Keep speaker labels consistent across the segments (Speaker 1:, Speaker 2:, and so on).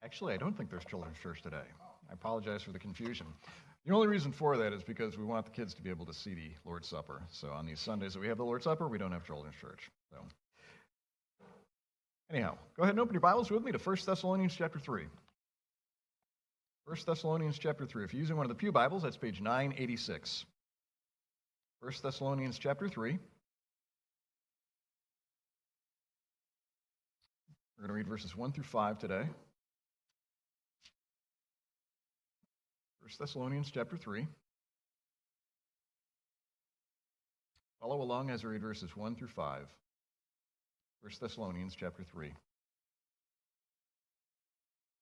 Speaker 1: Actually, I don't think there's children's church today. I apologize for the confusion. The only reason for that is because we want the kids to be able to see the Lord's Supper. So on these Sundays that we have the Lord's Supper, we don't have children's church. So anyhow, go ahead and open your Bibles with me to 1 Thessalonians chapter 3. 1 Thessalonians chapter 3. If you're using one of the Pew Bibles, that's page 986. 1 Thessalonians chapter 3. We're going to read verses 1 through 5 today. 1 Thessalonians chapter 3. Follow along as I read verses 1 through 5. 1 Thessalonians chapter 3.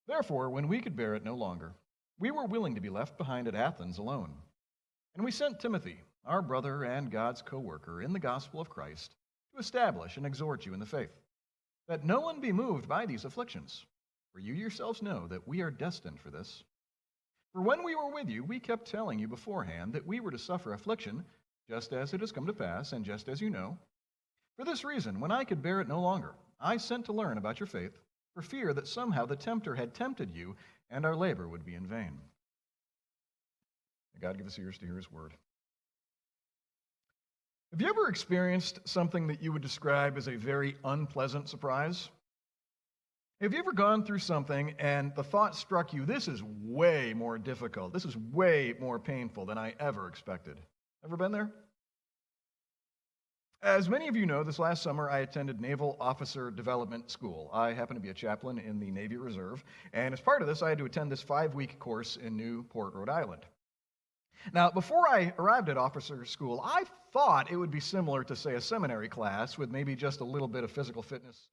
Speaker 1: Therefore, when we could bear it no longer, we were willing to be left behind at Athens alone. And we sent Timothy, our brother and God's co-worker in the gospel of Christ, to establish and exhort you in the faith, that no one be moved by these afflictions, for you yourselves know that we are destined for this. For when we were with you, we kept telling you beforehand that we were to suffer affliction, just as it has come to pass, and just as you know. For this reason, when I could bear it no longer, I sent to learn about your faith, for fear that somehow the tempter had tempted you, and our labor would be in vain. May God give us ears to hear his word. Have you ever experienced something that you would describe as a very unpleasant surprise? Have you ever gone through something and the thought struck you, this is way more difficult, this is way more painful than I ever expected? Ever been there? As many of you know, this last summer I attended Naval Officer Development School. I happen to be a chaplain in the Navy Reserve, and as part of this I had to attend this 5-week course in Newport, Rhode Island. Now, before I arrived at officer school, I thought it would be similar to, say, a seminary class with maybe just a little bit of physical fitness